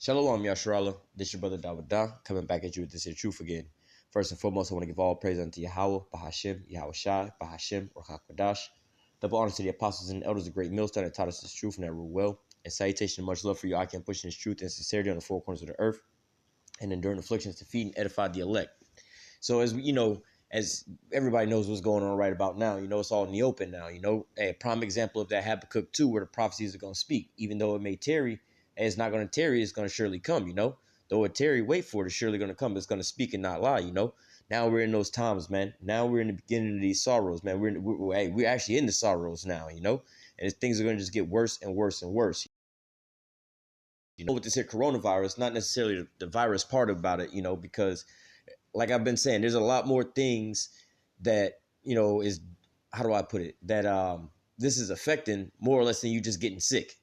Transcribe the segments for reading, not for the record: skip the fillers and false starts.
Shalom, Yasharallah. This your brother Dawada, coming back at you with this here truth again. First and foremost, I want to give all praise unto Yahawah, Bahashim, YAHAWASHI, Bahashim, or HaKadash. Double honor to the apostles and elders of great MILLSTONE that taught us this truth and that rule well. And salutation and much love for you. I can push this truth and sincerity on the four corners of the earth and enduring afflictions to feed and edify the elect. So as everybody knows what's going on right about now, it's all in the open now. A prime example of that, Habakkuk 2, where the prophecies are going to speak. Even though it may tarry, it's not going to tarry, it's going to surely come, Though it tarry, wait for it, it's surely going to come. It's going to speak and not lie, Now we're in those times, man. Now we're in the beginning of these sorrows, man. We're actually in the sorrows now, And things are going to just get worse and worse and worse. With this here coronavirus, not necessarily the virus part about it, because like I've been saying, there's a lot more things that, is, how do I put it, that this is affecting more or less than you just getting sick,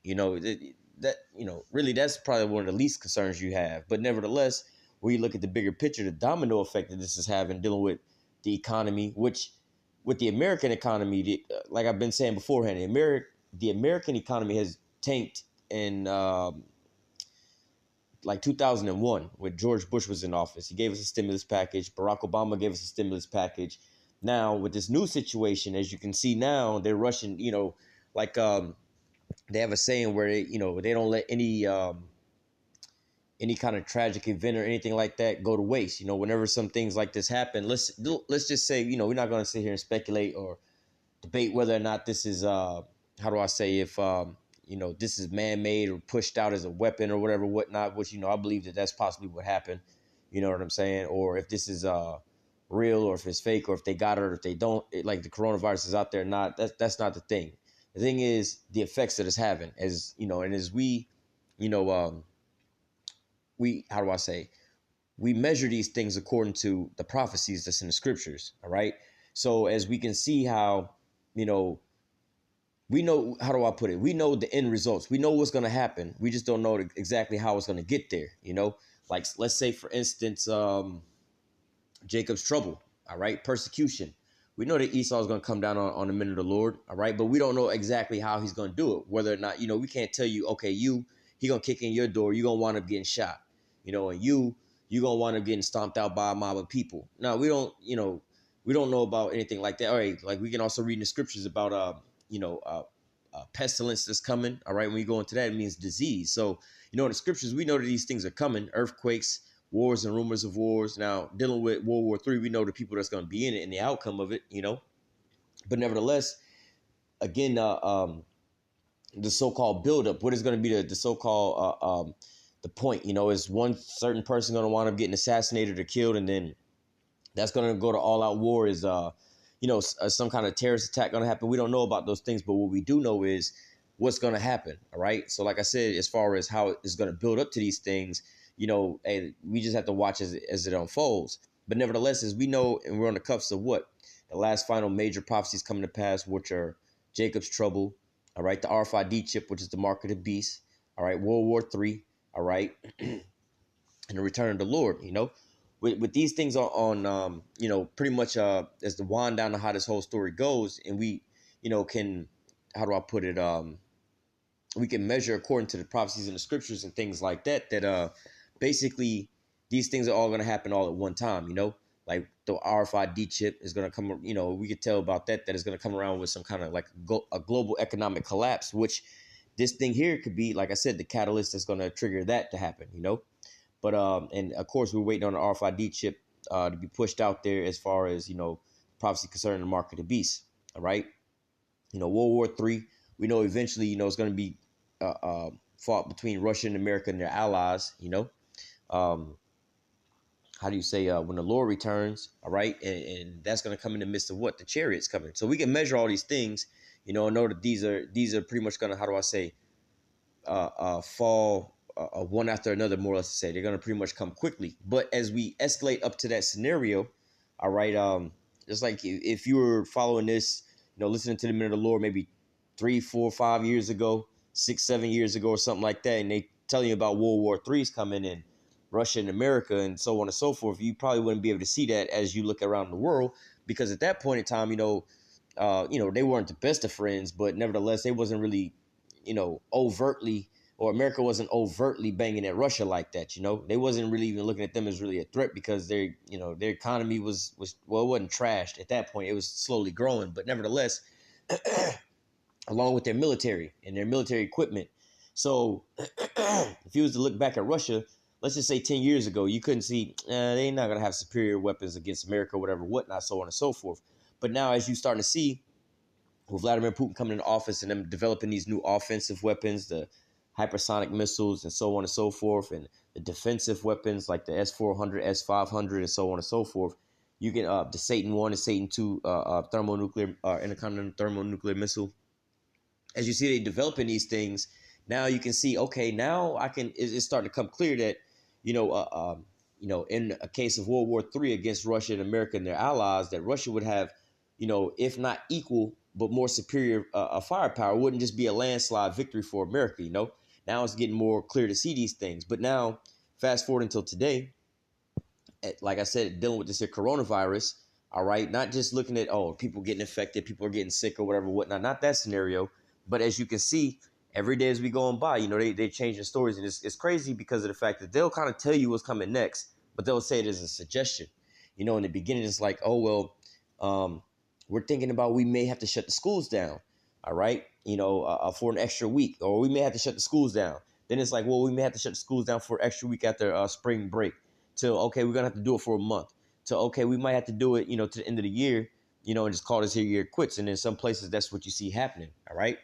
really that's probably one of the least concerns you have. But nevertheless, when you look at the bigger picture, the domino effect that this is having, dealing with the economy, which with the American economy, like I've been saying beforehand, the American economy has tanked in like 2001 when George Bush was in office. He gave us a stimulus package. Barack Obama gave us a stimulus package. Now with this new situation, as you can see now, they're rushing, they have a saying where they don't let any kind of tragic event or anything like that go to waste. Whenever some things like this happen, let's just say, we're not going to sit here and speculate or debate whether or not this is if this is man-made or pushed out as a weapon or whatnot, which I believe that that's possibly what happened. You know what I'm saying? Or if this is real, or if it's fake, or if they got it, or if they don't, like the coronavirus is out there or not. That's not the thing. The thing is the effects that it's having, as and as we we measure these things according to the prophecies that's in the scriptures. All right. So as we can see how, we know, how do I put it? We know the end results. We know what's going to happen. We just don't know exactly how it's going to get there. Like let's say, for instance, Jacob's trouble. All right. Persecution. We know that Esau is going to come down on the men of the Lord. All right. But we don't know exactly how he's going to do it, whether or not, we can't tell you, okay, he going to kick in your door. You're going to wind up getting shot, and you're going to wind up getting stomped out by a mob of people. Now, we don't know about anything like that. All right. Like we can also read in the scriptures about, pestilence that's coming. All right. When you go into that, it means disease. So, in the scriptures, we know that these things are coming: earthquakes, wars and rumors of wars. Now, dealing with World War III, we know the people that's going to be in it and the outcome of it, But nevertheless, again, the so-called buildup, what is going to be the so-called the point, is one certain person going to wind up getting assassinated or killed, and then that's going to go to all-out war. Is some kind of terrorist attack going to happen? We don't know about those things, but what we do know is what's going to happen. All right. So like I said, as far as how it's going to build up to these things, and we just have to watch as it unfolds. But nevertheless, as we know, and we're on the cuffs of what? The last final major prophecies coming to pass, which are Jacob's trouble, all right, the RFID chip, which is the mark of the beast, all right, World War III, all right, and the return of the Lord, With these things on pretty much as the wind down to how this whole story goes, and we, can, how do I put it, we can measure according to the prophecies in the scriptures and things like that, basically these things are all going to happen all at one time, like the RFID chip is going to come, we could tell about that it's going to come around with some kind of like a global economic collapse, which this thing here could be, like I said, the catalyst that's going to trigger that to happen, But, and of course, we're waiting on the RFID chip to be pushed out there as far as, prophecy concerning the mark of the beast. All right. World War III, we know eventually, it's going to be fought between Russia and America and their allies, how do you say, when the Lord returns, all right, and that's going to come in the midst of what? The chariots coming. So we can measure all these things, and know that these are pretty much going to, how do I say, fall one after another, more or less to say. They're going to pretty much come quickly. But as we escalate up to that scenario, all right, just like if you were following this, listening to the men of the Lord maybe 3, 4, 5 years ago, 6, 7 years ago or something like that, and they telling you about World War III's coming in, Russia and America and so on and so forth, you probably wouldn't be able to see that as you look around the world, because at that point in time, they weren't the best of friends, but nevertheless, they wasn't really, overtly or America wasn't overtly banging at Russia like that. You know, they wasn't really even looking at them as really a threat because their economy was well, it wasn't trashed at that point. It was slowly growing, but nevertheless, along with their military and their military equipment. So if you was to look back at Russia, let's just say 10 years ago, you couldn't see they're not going to have superior weapons against America, whatever, whatnot, so on and so forth. But now, as you starting to see with Vladimir Putin coming into office and them developing these new offensive weapons, the hypersonic missiles and so on and so forth, and the defensive weapons like the S-400, S-500, and so on and so forth, you get the Satan 1 and Satan 2 thermonuclear, intercontinental thermonuclear missile. As you see they developing these things, now you can see, okay, now it's starting to come clear that, in a case of World War III against Russia and America and their allies, that Russia would have, if not equal, but more superior firepower. It wouldn't just be a landslide victory for America, Now it's getting more clear to see these things. But now, fast forward until today, like I said, dealing with this coronavirus, all right, not just looking at, people getting infected, people are getting sick or whatever, whatnot, not that scenario. But as you can see, every day as we going by, they change the stories. And it's crazy because of the fact that they'll kind of tell you what's coming next, but they'll say it as a suggestion. In the beginning, it's like, we're thinking about we may have to shut the schools down, all right, for an extra week, or we may have to shut the schools down. Then it's like, well, we may have to shut the schools down for an extra week after spring break. Till, okay, we're going to have to do it for a month. Till, okay, we might have to do it, to the end of the year, and just call this here year quits. And in some places, that's what you see happening, all right?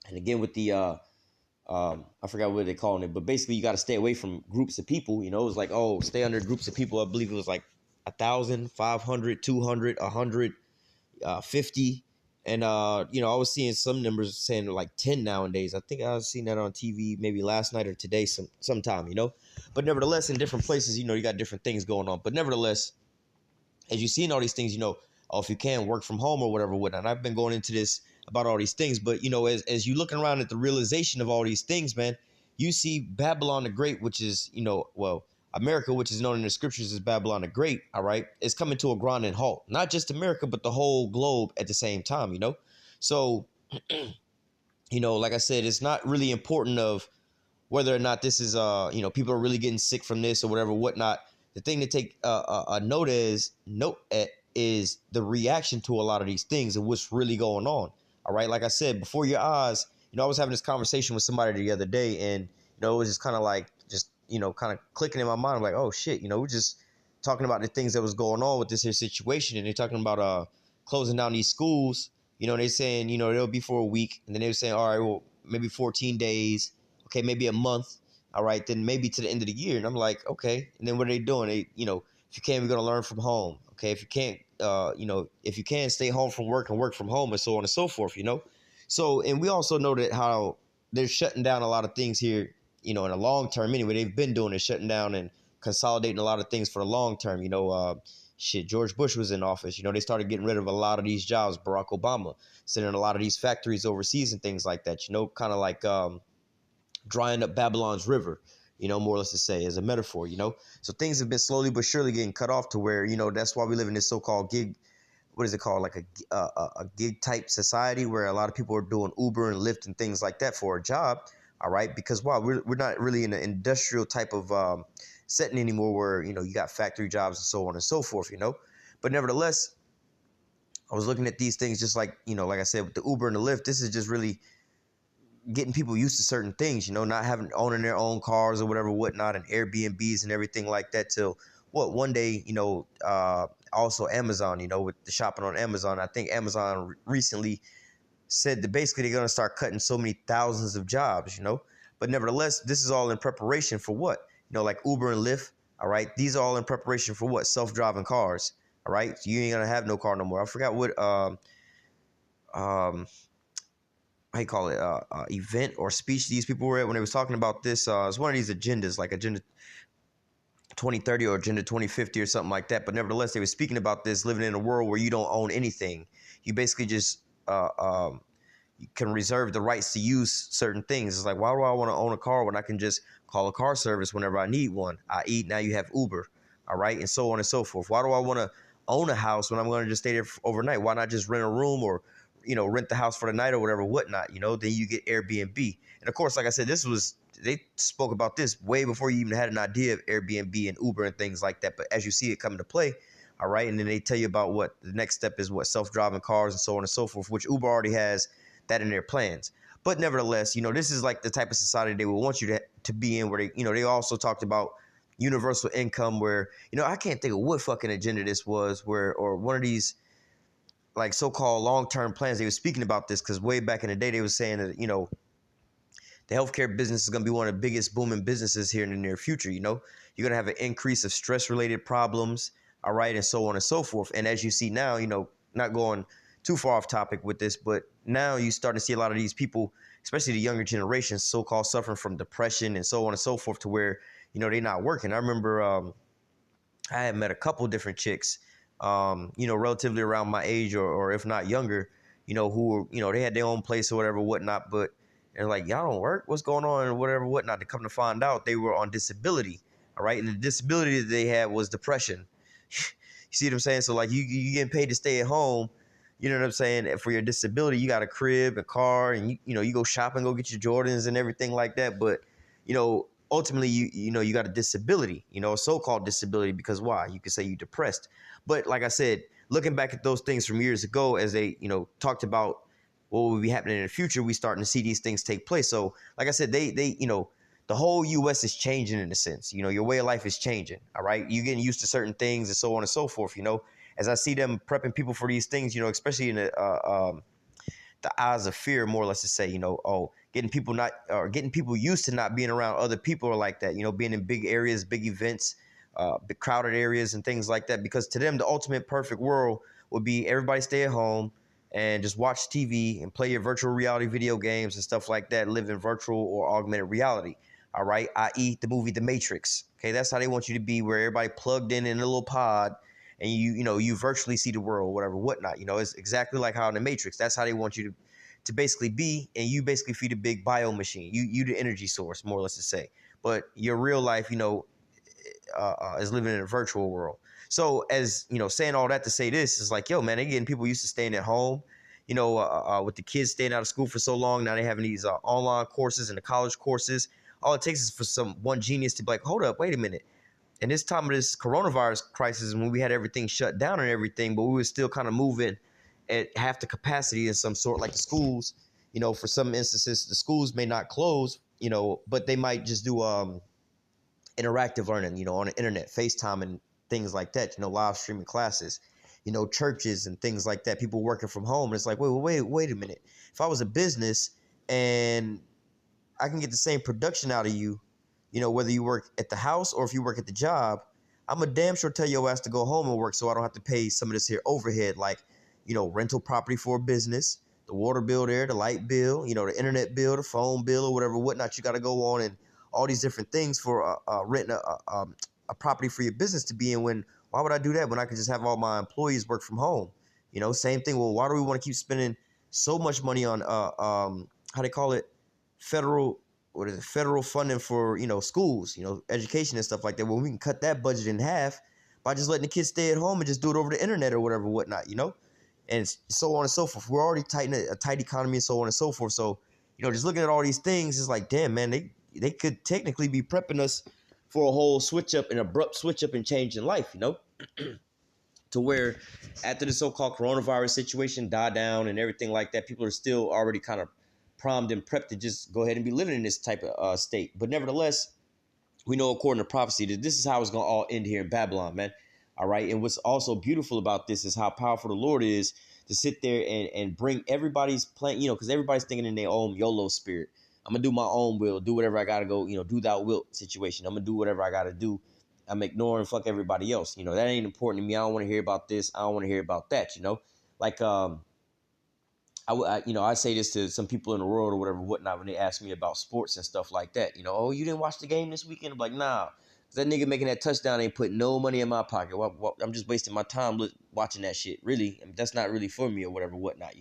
And again, with the, I forgot what they're calling it, but basically you got to stay away from groups of people. It was like, stay under groups of people. I believe it was like 1,000, 500, 200, 100, 50. And, I was seeing some numbers saying like 10 nowadays. I think I was seeing that on TV maybe last night or today sometime, But nevertheless, in different places, you got different things going on. But nevertheless, as you see in all these things, if you can work from home or whatever, whatnot. And I've been going into this about all these things. But, as you looking around at the realization of all these things, man, you see Babylon the Great, which is, America, which is known in the scriptures as Babylon the Great, all right, is coming to a grinding halt. Not just America, but the whole globe at the same time, So, like I said, it's not really important of whether or not this is, people are really getting sick from this or whatever, whatnot. The thing to take a note at is the reaction to a lot of these things and what's really going on. All right. Like I said, before your eyes, I was having this conversation with somebody the other day, and, it was just kind of like, kind of clicking in my mind. I'm like, oh shit, we're just talking about the things that was going on with this here situation. And they're talking about closing down these schools. They're saying, they'll be for a week. And then they were saying, all right, well, maybe 14 days. Okay, maybe a month. All right, then maybe to the end of the year. And I'm like, okay. And then what are they doing? They, if you can, we're going to learn from home. Okay, if you can't, if you can, stay home from work and work from home and so on and so forth, So, and we also know that how they're shutting down a lot of things here, in the long term anyway. They've been doing it, shutting down and consolidating a lot of things for the long term. George Bush was in office. They started getting rid of a lot of these jobs. Barack Obama sending a lot of these factories overseas and things like that, kind of like drying up Babylon's river, more or less to say, as a metaphor, So things have been slowly but surely getting cut off to where, that's why we live in this so-called gig, what is it called, like a gig type society where a lot of people are doing Uber and Lyft and things like that for a job. All right, because we're not really in an industrial type of setting anymore where, you got factory jobs and so on and so forth, But nevertheless, I was looking at these things just like, like I said, with the Uber and the Lyft, this is just really getting people used to certain things, not owning their own cars or whatever, whatnot, and Airbnbs and everything like that till one day, also Amazon, with the shopping on Amazon. I think Amazon recently said that basically they're going to start cutting so many thousands of jobs, But nevertheless, this is all in preparation for what? Like Uber and Lyft, all right? These are all in preparation for what? Self-driving cars, all right? So you ain't going to have no car no more. I forgot what how you call it, event or speech these people were at when they was talking about this. It's one of these agendas, like Agenda 2030 or Agenda 2050 or something like that. But nevertheless, they were speaking about this, living in a world where you don't own anything. You basically just you can reserve the rights to use certain things. It's like, why do I want to own a car when I can just call a car service whenever I need one? Now you have Uber, all right, and so on and so forth. Why do I want to own a house when I'm going to just stay there overnight? Why not just rent a room or, rent the house for the night or whatever, whatnot, then you get Airbnb. And of course, like I said, they spoke about this way before you even had an idea of Airbnb and Uber and things like that. But as you see it come to play, all right, and then they tell you about what the next step is, what self-driving cars and so on and so forth, which Uber already has that in their plans. But nevertheless, this is like the type of society they would want you to be in, where they also talked about universal income, where, I can't think of what fucking agenda this was, or one of these like so-called long-term plans. They were speaking about this because way back in the day, they were saying that, the healthcare business is going to be one of the biggest booming businesses here in the near future. You're going to have an increase of stress-related problems, all right, and so on and so forth. And as you see now, not going too far off topic with this, but now you start to see a lot of these people, especially the younger generations, so-called suffering from depression and so on and so forth, to where, they're not working. I remember I had met a couple different chicks, relatively around my age or if not younger, who were, they had their own place or whatever, whatnot, but they're like, y'all don't work? What's going on? Or whatever, whatnot. To come to find out, they were on disability. All right. And the disability that they had was depression. You see what I'm saying? So like you getting paid to stay at home, you know what I'm saying? And for your disability, you got a crib, a car, and you go shopping, go get your Jordans and everything like that. But, ultimately you got a disability, a so-called disability, because why? You could say you're depressed. But like I said, looking back at those things from years ago, as they, talked about what will be happening in the future, we starting to see these things take place. So like I said, they the whole U.S. is changing in a sense. Your way of life is changing. All right. You're getting used to certain things and so on and so forth. As I see them prepping people for these things, especially in the eyes of fear, more or less, to say, getting people used to not being around other people or like that, being in big areas, big events, big crowded areas and things like that. Because to them, the ultimate perfect world would be everybody stay at home and just watch TV and play your virtual reality video games and stuff like that, live in virtual or augmented reality. All right, i.e. the movie The Matrix. Okay, that's how they want you to be, where everybody plugged in a little pod and you virtually see the world, whatever, whatnot. It's exactly like how in The Matrix. That's how they want you to basically be, and you basically feed a big bio machine. You the energy source, more or less to say. But your real life, is living in a virtual world. So as saying all that to say this is like, yo, man, they getting people used to staying at home, with the kids staying out of school for so long. Now they having these online courses and the college courses. All it takes is for one genius to be like, hold up, wait a minute. And this time of this coronavirus crisis, when we had everything shut down and everything, but we were still kind of moving at half the capacity in some sort, like the schools, for some instances, the schools may not close, but they might just do interactive learning, on the internet, FaceTime and things like that, live streaming classes, churches and things like that, people working from home. And it's like, wait a minute. If I was a business and I can get the same production out of you, whether you work at the house or if you work at the job, I'm a damn sure tell your ass to go home and work so I don't have to pay some of this here overhead, like, rental property for a business, the water bill there, the light bill, the internet bill, the phone bill or whatever, whatnot you got to go on, and all these different things for renting a property for your business to be in. Why would I do that when I could just have all my employees work from home? Same thing. Well, why do we want to keep spending so much money on, how they call it? Federal funding for, schools, education and stuff like that. Well, we can cut that budget in half by just letting the kids stay at home and just do it over the internet or whatever, whatnot, and so on and so forth. We're already a tight economy and so on and so forth. So, just looking at all these things, it's like, damn, man, they could technically be prepping us for a whole an abrupt switch up and change in life, to where after the so-called coronavirus situation died down and everything like that, people are still already kind of primed and prepped to just go ahead and be living in this type of state. But nevertheless, we know according to prophecy that this is how it's going to all end here in Babylon, man. All right. And what's also beautiful about this is how powerful the Lord is to sit there and bring everybody's plan, because everybody's thinking in their own YOLO spirit. I'm going to do my own will, do whatever I got to go, do thou wilt situation. I'm going to do whatever I got to do. I'm ignoring fuck everybody else. That ain't important to me. I don't want to hear about this. I don't want to hear about that, like, I say this to some people in the world or whatever, whatnot, when they ask me about sports and stuff like that. Oh, you didn't watch the game this weekend? I'm like, nah. That nigga making that touchdown ain't putting no money in my pocket. I'm just wasting my time watching that shit. Really, that's not really for me or whatever, whatnot.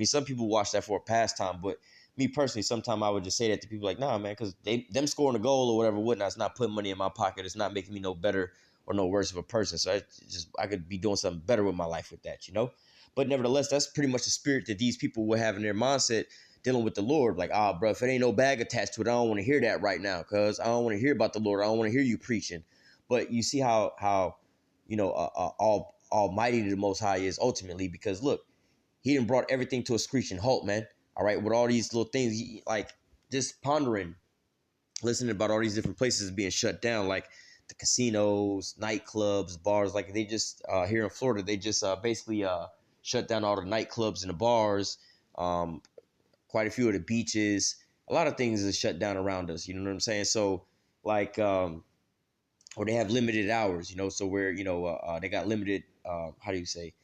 Some people watch that for a pastime, but me personally, sometimes I would just say that to people like, nah, man, because them scoring a goal or whatever, whatnot, it's not putting money in my pocket. It's not making me no better or no worse of a person. So I could be doing something better with my life with that, But nevertheless, that's pretty much the spirit that these people will have in their mindset dealing with the Lord. Like, bro, if it ain't no bag attached to it, I don't want to hear that right now, because I don't want to hear about the Lord. I don't want to hear you preaching. But you see how almighty the Most High is ultimately, because look, he done brought everything to a screeching halt, man. All right, with all these little things, like just pondering, listening about all these different places being shut down, like the casinos, nightclubs, bars. Like they just here in Florida, they just basically shut down all the nightclubs and the bars. Quite a few of the beaches. A lot of things is shut down around us. You know what I'm saying? So like, or they have limited hours. So where they got limited. How do you say?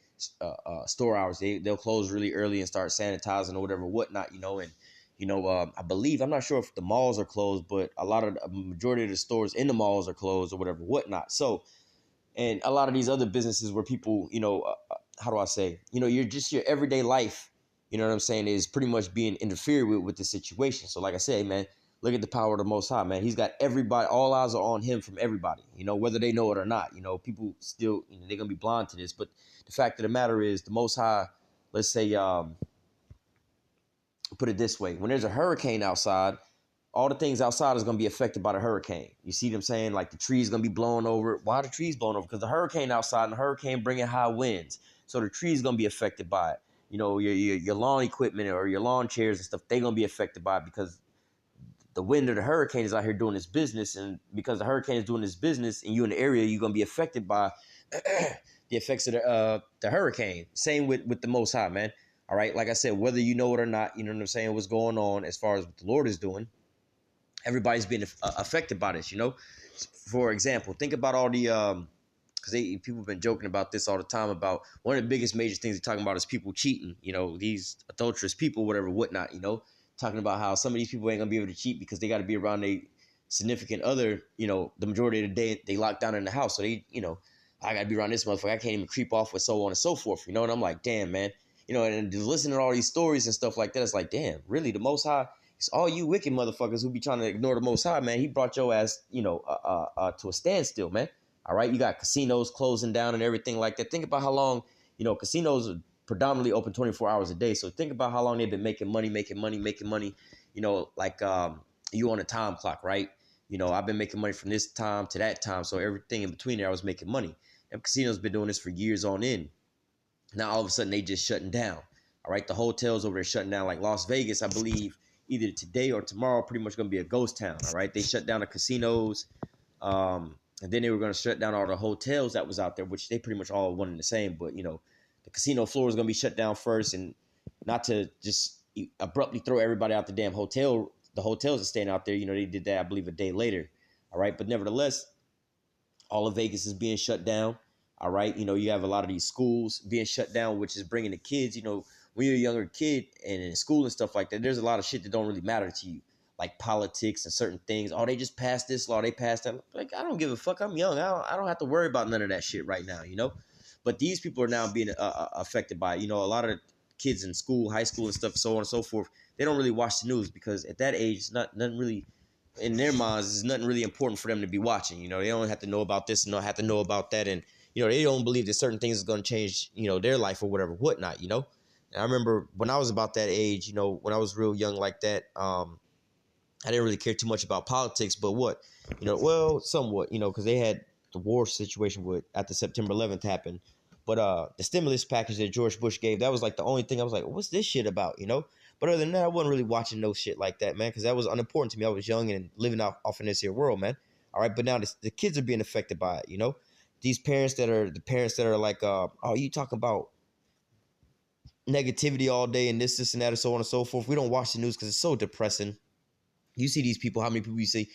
Store hours. They'll close really early and start sanitizing or whatever, whatnot. And I believe, I'm not sure if the malls are closed, but a majority of the stores in the malls are closed or whatever, whatnot. So, and a lot of these other businesses where people, how do I say, your everyday life, you know what I'm saying, is pretty much being interfered with the situation. So like I said, man, look at the power of the Most High, man. He's got everybody, all eyes are on him from everybody, whether they know it or not. People still, they're going to be blind to this. But the fact of the matter is, the Most High, let's say, put it this way, when there's a hurricane outside, all the things outside is going to be affected by the hurricane. You see what I'm saying? Like the trees going to be blown over. Why are the trees blown over? Because the hurricane outside, and the hurricane bringing high winds. So the trees going to be affected by it. Your lawn equipment or your lawn chairs and stuff, they're going to be affected by it, because the wind of the hurricane is out here doing its business. And because the hurricane is doing its business and you in the area, you're going to be affected by the effects of the hurricane. Same with the Most High, man. All right. Like I said, whether you know it or not, you know what I'm saying, what's going on as far as what the Lord is doing, everybody's being affected by this, For example, think about all the, because people have been joking about this all the time, about one of the biggest major things they're talking about is people cheating, these adulterous people, whatever, whatnot, talking about how some of these people ain't going to be able to cheat because they got to be around a significant other, the majority of the day they locked down in the house. So they, I got to be around this motherfucker. I can't even creep off with so on and so forth, And I'm like, damn, man. And just listening to all these stories and stuff like that, it's like, damn, really, the Most High, it's all you wicked motherfuckers who be trying to ignore the Most High, man. He brought your ass, to a standstill, man. All right, you got casinos closing down and everything like that. Think about how long, casinos are predominantly open 24 hours a day. So think about how long they've been making money. Like you on a time clock, right? I've been making money from this time to that time. So everything in between there, I was making money. And casinos been doing this for years on end. Now, all of a sudden, they just shutting down. All right, the hotels over there shutting down. Like Las Vegas, I believe, either today or tomorrow, pretty much going to be a ghost town. All right, they shut down the casinos, and then they were going to shut down all the hotels that was out there, which they pretty much all one and the same. But, the casino floor is going to be shut down first, and not to just abruptly throw everybody out the damn hotel. The hotels are staying out there. They did that, I believe, a day later. All right, but nevertheless, all of Vegas is being shut down. All right. You have a lot of these schools being shut down, which is bringing the kids, when you're a younger kid and in school and stuff like that, there's a lot of shit that don't really matter to you, like politics and certain things. Oh, they just passed this law. They passed that. Like, I don't give a fuck. I'm young. I don't have to worry about none of that shit right now, But these people are now being affected by it. A lot of kids in school, high school and stuff, so on and so forth, they don't really watch the news because at that age, it's nothing really, in their minds, it's nothing really important for them to be watching. They don't have to know about this and don't have to know about that. And they don't believe that certain things is going to change, their life or whatever, whatnot, And I remember when I was about that age, when I was real young like that, I didn't really care too much about politics, but well, somewhat, because they had the war situation after September 11th happened. But the stimulus package that George Bush gave, that was like the only thing I was like, what's this shit about, But other than that, I wasn't really watching no shit like that, man, because that was unimportant to me. I was young and living off in this here world, man. All right, but now the kids are being affected by it, These parents that are like, oh, you talking about negativity all day and this and that and so on and so forth. We don't watch the news because it's so depressing. You see these people, how many people you see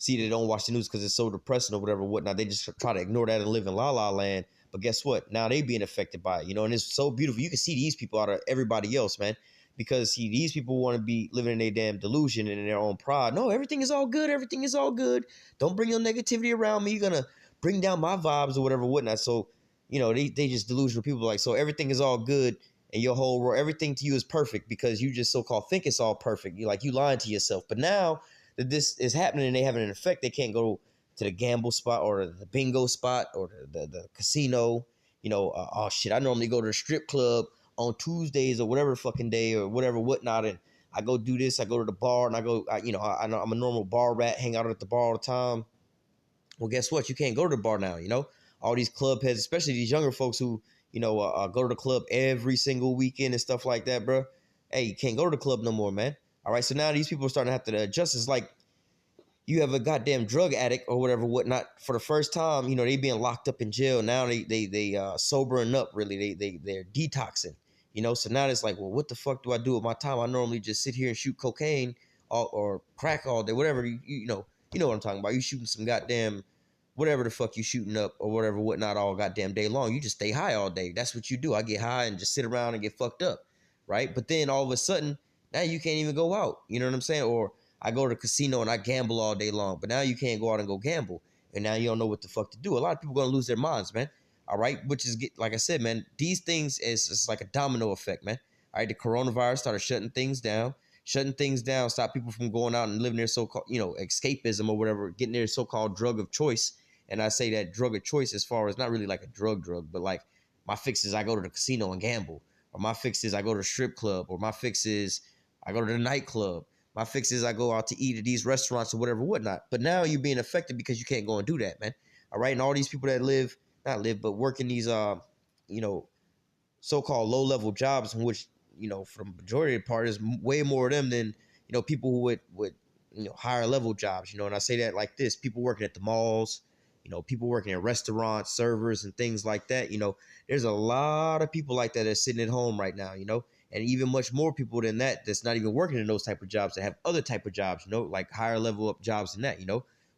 they don't watch the news because it's so depressing or whatever, whatnot. They just try to ignore that and live in la la land. But guess what? Now they being affected by it, and it's so beautiful. You can see these people out of everybody else, man, because these people want to be living in their damn delusion and in their own pride. No, everything is all good. Everything is all good. Don't bring your negativity around me. You're going to bring down my vibes or whatever, whatnot. So, they just delusional people like, so everything is all good and your whole world, everything to you is perfect because you just so-called think it's all perfect. You lying to yourself. But now that this is happening and they having an effect, they can't go to the gamble spot or the bingo spot or the casino. Oh shit, I normally go to the strip club on Tuesdays or whatever fucking day or whatever whatnot, and I go do this. I go to the bar and I know I'm a normal bar rat, hang out at the bar all the time. Well, guess what? You can't go to the bar now. All these club heads, especially these younger folks who go to the club every single weekend and stuff like that, bro. Hey, you can't go to the club no more, man. All right, so now these people are starting to have to adjust. It's like you have a goddamn drug addict or whatever, whatnot. For the first time, they being locked up in jail. Now they sobering up. Really, they're detoxing. So now it's like, well, what the fuck do I do with my time? I normally just sit here and shoot cocaine or crack all day, whatever. You know what I'm talking about. You shooting some goddamn whatever the fuck you shooting up or whatever, whatnot, all goddamn day long. You just stay high all day. That's what you do. I get high and just sit around and get fucked up, right? But then all of a sudden, now you can't even go out. You know what I'm saying? Or I go to the casino and I gamble all day long, but now you can't go out and go gamble. And now you don't know what the fuck to do. A lot of people are going to lose their minds, man. All right. Which is, like I said, man, these things it's like a domino effect, man. All right. The coronavirus started shutting things down, stop people from going out and living their so-called, escapism or whatever, getting their so-called drug of choice. And I say that drug of choice as far as not really like a drug, but like my fix is I go to the casino and gamble, or my fix is I go to the strip club, or my fix is I go to the nightclub. My fix is I go out to eat at these restaurants or whatever, whatnot. But now you're being affected because you can't go and do that, man. All right. And all these people that but work in these, so-called low-level jobs in which, for the majority of the part is way more of them than, people who would higher level jobs, and I say that like this, people working at the malls, people working at restaurants, servers and things like that. There's a lot of people like that sitting at home right now, and even much more people than that that's not even working in those type of jobs, that have other type of jobs, like higher level up jobs than that,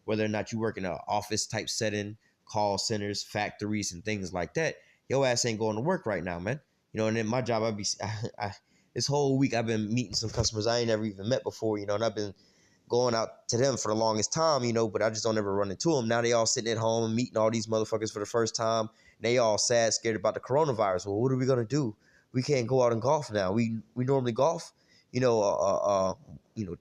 whether or not you work in an office type setting, call centers, factories and things like that. Your ass ain't going to work right now, man. And then my job, this whole week I've been meeting some customers I ain't never even met before, and I've been going out to them for the longest time, but I just don't ever run into them. Now they all sitting at home and meeting all these motherfuckers for the first time. They all sad, scared about the coronavirus. Well, what are we going to do? We can't go out and golf now. We normally golf, 2 or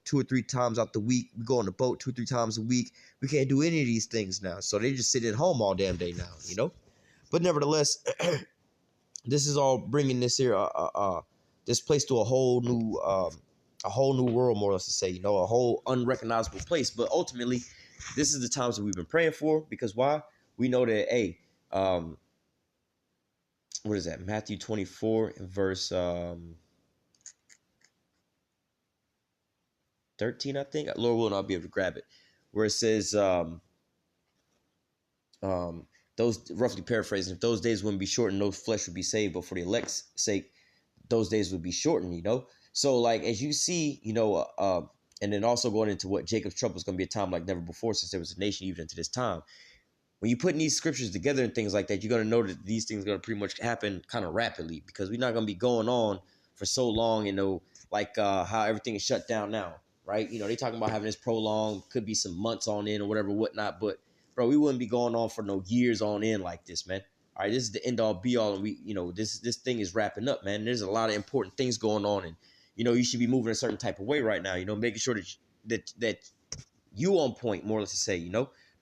3 times out the week. We go on the boat 2 or 3 times a week. We can't do any of these things now. So they just sit at home all damn day now, But nevertheless, this is all bringing this here, this place to a whole new world, more or less to say, a whole unrecognizable place. But ultimately, this is the times that we've been praying for, because why? We know that, hey, what is that? Matthew 24 and verse 13, I think. Lord will not be able to grab it, where it says, those, roughly paraphrasing, if those days wouldn't be shortened, no flesh would be saved, but for the elect's sake, those days would be shortened, So, like, as you see, and then also going into what Jacob's trouble is going to be a time like never before, since there was a nation even into this time. When you putting these scriptures together and things like that, you're going to know that these things are going to pretty much happen kind of rapidly, because we're not going to be going on for so long, like how everything is shut down now, right? They talking about having this prolonged, could be some months on in or whatever, whatnot. But, bro, we wouldn't be going on for no years on end like this, man. All right, this is the end all be all, and we, this thing is wrapping up, man. There's a lot of important things going on, and you should be moving a certain type of way right now. Making sure that you on point, more or less to say.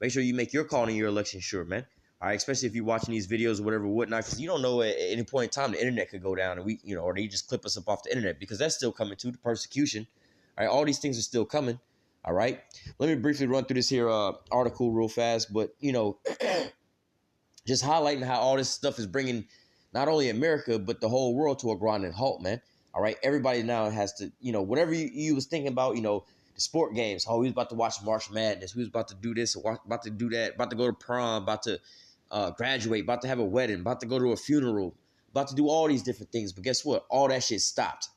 Make sure you make your call in your election sure, man. All right, especially if you're watching these videos or whatever, whatnot, because you don't know at any point in time the internet could go down, and we, or they just clip us up off the internet, because that's still coming too. The persecution, all right, all these things are still coming. All right, let me briefly run through this here article real fast, but just highlighting how all this stuff is bringing not only America, but the whole world to a grinding halt, man. All right. Everybody now has to, whatever you was thinking about, the sport games. Oh, we was about to watch March Madness. We was about to do this, about to do that, about to go to prom, about to graduate, about to have a wedding, about to go to a funeral, about to do all these different things. But guess what? All that shit stopped.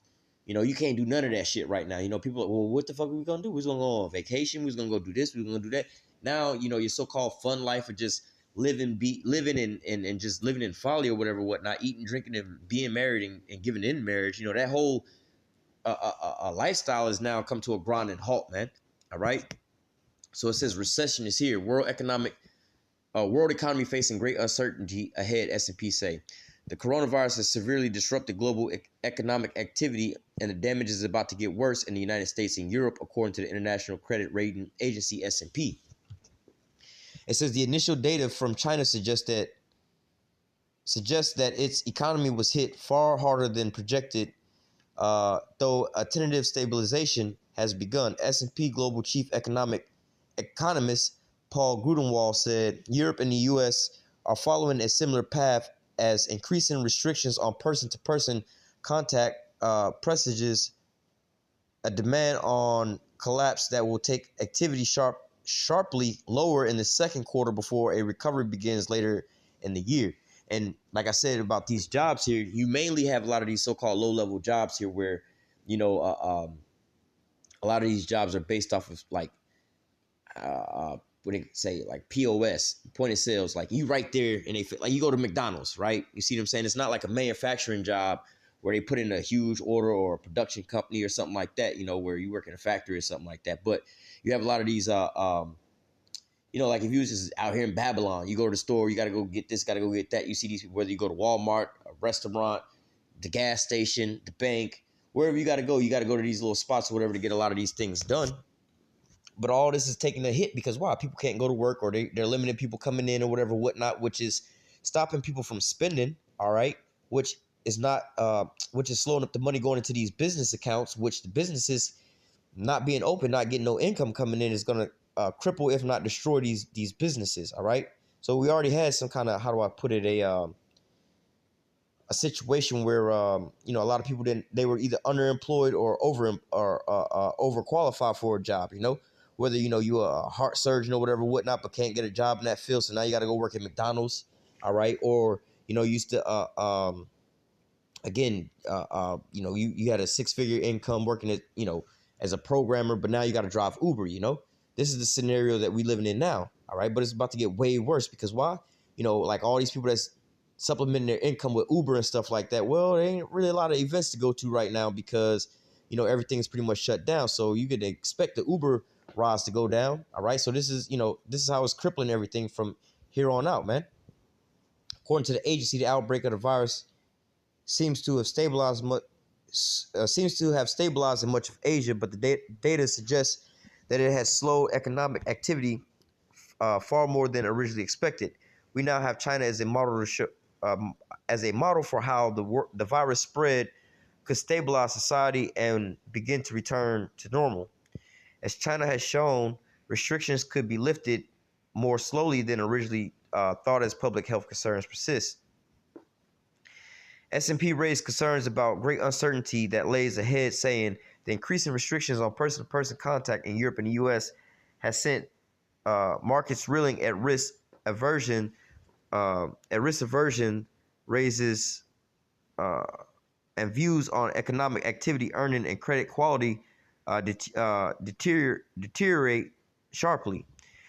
You can't do none of that shit right now. People are, well, what the fuck are we going to do? We're going to go on vacation. We're going to go do this. We're going to do that. Now, your so-called fun life of just living and just living in folly or whatever, whatnot, eating, drinking, and being married and giving in marriage, that whole lifestyle has now come to a grinding halt, man. All right. So it says recession is here. World economy facing great uncertainty ahead, S&P say. The coronavirus has severely disrupted global economic activity, and the damage is about to get worse in the United States and Europe, according to the international credit rating agency S&P. It says the initial data from China suggests that suggests that its economy was hit far harder than projected, though a tentative stabilization has begun. S&P Global Chief Economist Paul Grudenwald said Europe and the U.S. are following a similar path as increasing restrictions on person-to-person contact presages a demand on collapse that will take activity sharply lower in the second quarter before a recovery begins later in the year. And like I said about these jobs here, you mainly have a lot of these so-called low-level jobs here where, a lot of these jobs are based off of like, what do you say, like POS, point of sales. Like you right there and like you go to McDonald's, right? You see what I'm saying? It's not like a manufacturing job where they put in a huge order or a production company or something like that, where you work in a factory or something like that. But you have a lot of these, like if you was just out here in Babylon, you go to the store, you got to go get this, got to go get that. You see these people, whether you go to Walmart, a restaurant, the gas station, the bank, wherever you got to go to these little spots or whatever to get a lot of these things done. But all this is taking a hit because why? People can't go to work, or they're limiting people coming in or whatever, whatnot, which is stopping people from spending, all right, which is slowing up the money going into these business accounts, which the businesses not being open, not getting no income coming in is going to cripple, if not destroy these businesses, all right? So we already had some kind of, how do I put it, a situation where a lot of people they were either underemployed or overqualified for a job, whether you a heart surgeon or whatever, whatnot, but can't get a job in that field, so now you got to go work at McDonald's, all right? Or used to you had a 6-figure income working at as a programmer, but now you got to drive Uber. This is the scenario that we living in now, all right? But it's about to get way worse because why? Like all these people that's supplementing their income with Uber and stuff like that. Well, there ain't really a lot of events to go to right now because everything's pretty much shut down. So you could expect the Uber rides to go down. All right. So this is how it's crippling everything from here on out, man. According to the agency, the outbreak of the virus seems to have stabilized in much of Asia, but the data suggests that it has slowed economic activity far more than originally expected. We now have China as a model for how the virus spread could stabilize society and begin to return to normal. As China has shown, restrictions could be lifted more slowly than originally thought as public health concerns persist. S&P raised concerns about great uncertainty that lays ahead, saying the increasing restrictions on person-to-person contact in Europe and the U.S. has sent markets reeling at risk aversion raises and views on economic activity, earning, and credit quality deteriorate sharply.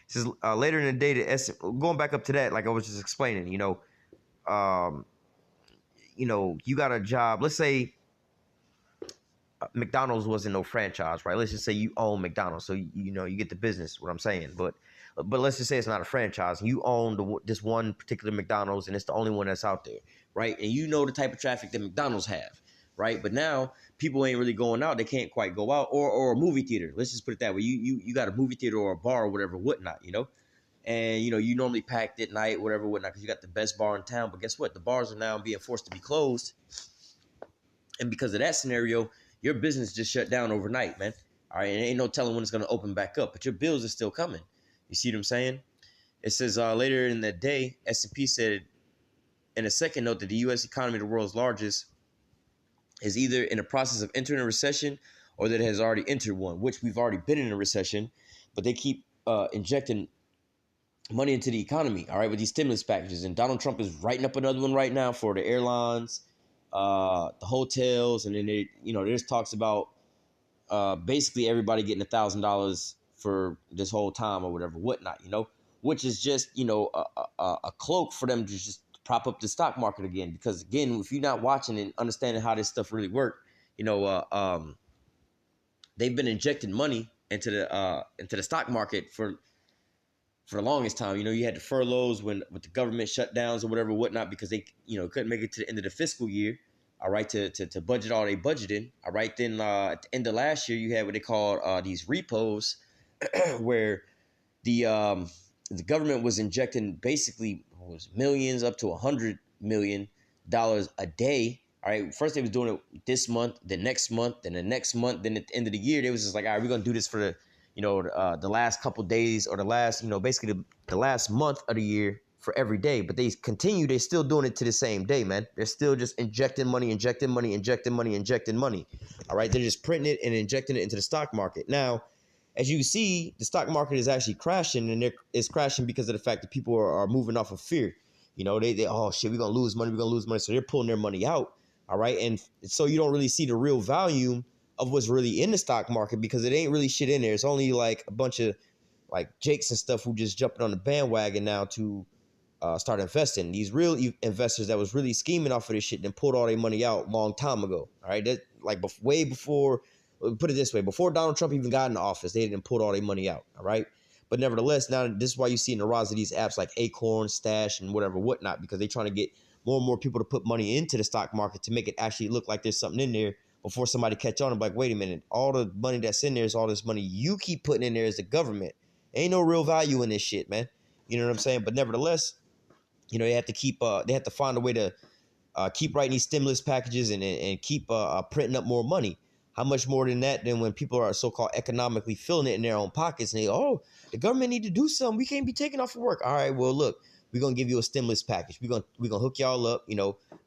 This is later in the day. Going back up to that, like I was just explaining, you got a job. Let's say McDonald's wasn't no franchise, right? Let's just say you own McDonald's, so you get the business. What I'm saying, but let's just say it's not a franchise. You own this one particular McDonald's, and it's the only one that's out there, right? And the type of traffic that McDonald's have, right? But now people ain't really going out; they can't quite go out, or a movie theater. Let's just put it that way. You got a movie theater or a bar or whatever, whatnot, and you normally packed at night, whatever, whatnot, because you got the best bar in town. But guess what? The bars are now being forced to be closed, and because of that scenario, your business just shut down overnight, man. All right, and ain't no telling when it's going to open back up, but your bills are still coming. You see what I'm saying? It says later in the day, S&P said in a second note that the U.S. economy, the world's largest, is either in the process of entering a recession or that it has already entered one, which we've already been in a recession, but they keep injecting money into the economy, all right, with these stimulus packages. And Donald Trump is writing up another one right now for the airlines, the hotels, and then there's talks about basically everybody getting $1,000 for this whole time or whatever, whatnot, which is just, a cloak for them to just prop up the stock market again. Because again, if you're not watching and understanding how this stuff really works, they've been injecting money into the stock market for the longest time. You had the furloughs with the government shutdowns or whatever, whatnot, because they, couldn't make it to the end of the fiscal year. All right, to budget all they budgeted. All right, then at the end of last year, you had what they called these repos, where the government was injecting basically millions up to million a day. All right. First they was doing it this month, the next month, then the next month. Then at the end of the year, they was just like, all right, we're gonna do this for the last couple days, or the last, basically the last month of the year for every day. But they continue, they're still doing it to the same day, man. They're still just injecting money, injecting money, injecting money, injecting money. All right. They're just printing it and injecting it into the stock market. Now, as you see, the stock market is actually crashing, and it's crashing because of the fact that people are moving off of fear. They oh shit, we're gonna lose money, we're gonna lose money. So they're pulling their money out. All right. And so you don't really see the real value of what's really in the stock market, because it ain't really shit in there. It's only like a bunch of like jakes and stuff who just jumping on the bandwagon now to start investing. These real investors that was really scheming off of this shit and pulled all their money out a long time ago. All right. That like way before, put it this way, before Donald Trump even got in office, they didn't pull all their money out. All right. But nevertheless, now this is why you see in the rise of these apps like Acorn, Stash, and whatnot, because they're trying to get more and more people to put money into the stock market to make it actually look like there's something in there before somebody catch on and be like, wait a minute, all the money that's in there is all this money you keep putting in there as the government. Ain't no real value in this shit, man. You know what I'm saying? But nevertheless, they have to keep they have to find a way to keep writing these stimulus packages and keep printing up more money. How much more than that than when people are so-called economically feeling it in their own pockets and the government need to do something. We can't be taking off of work. All right, well, look, we're going to give you a stimulus package. We're gonna hook y'all up. We're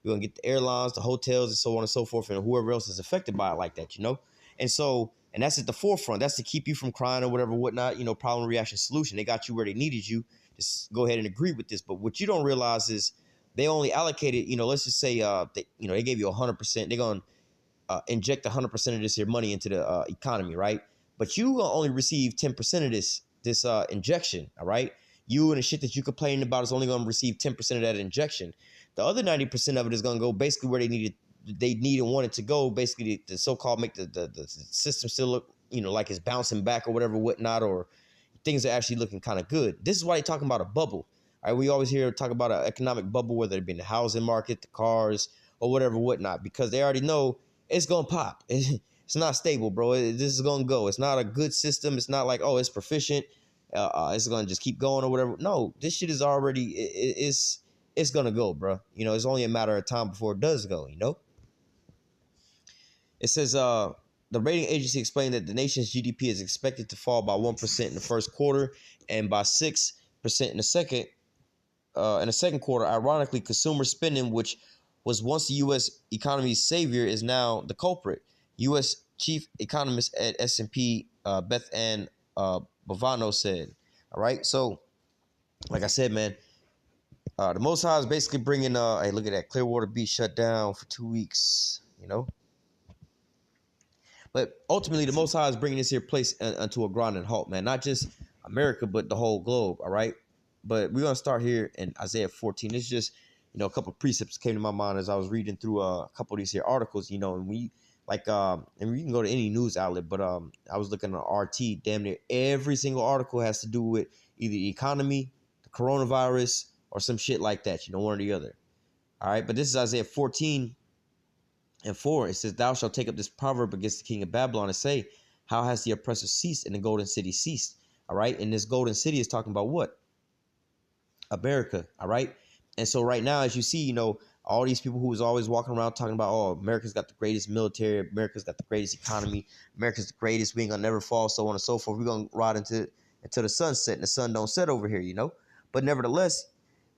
going to get the airlines, the hotels, and so on and so forth, and whoever else is affected by it like that, And that's at the forefront. That's to keep you from crying or whatnot, problem, reaction, solution. They got you where they needed you. Just go ahead and agree with this. But what you don't realize is they only allocated, let's just say, they gave you 100%. They're going to inject 100% of this here money into the economy, right? But you will only receive 10% of this injection, all right? You and the shit that you complaining about is only going to receive 10% of that injection. The other 90% of it is going to go basically where they need and want it to go, basically to so-called make the system still look, like it's bouncing back or whatnot, or things are actually looking kind of good. This is why they're talking about a bubble. All right, we always hear talk about an economic bubble, whether it be in the housing market, the cars, or whatnot, because they already know it's going to pop. It's not stable, bro. This is going to go. It's not a good system. It's not like, it's proficient. It's going to just keep going or whatever. No, this shit is already, it's going to go, bro. It's only a matter of time before it does go, It says, the rating agency explained that the nation's GDP is expected to fall by 1% in the first quarter and by 6% in the second quarter. Ironically, consumer spending, which was once the U.S. economy's savior, is now the culprit. U.S. chief economist at S&P, Beth Ann Bovano, said. All right, so like I said, man, the Most High is basically bringing. Hey, look at that, Clearwater Beach shut down for 2 weeks. But ultimately, the Most High is bringing this here place unto a grinding halt, man. Not just America, but the whole globe. All right. But we're gonna start here in Isaiah 14. It's just, a couple of precepts came to my mind as I was reading through a couple of these here articles. And we and we can go to any news outlet, but I was looking at RT. Damn near every single article has to do with either the economy, the coronavirus, or some shit like that. One or the other. All right. But this is Isaiah 14. And 4, it says, thou shalt take up this proverb against the king of Babylon and say, how has the oppressor ceased and the golden city ceased? All right. And this golden city is talking about what? America. All right. And so right now, as you see, all these people who was always walking around talking about, America's got the greatest military, America's got the greatest economy, America's the greatest, we ain't gonna never fall, so on and so forth. We're gonna ride into the sunset, and the sun don't set over here, But nevertheless,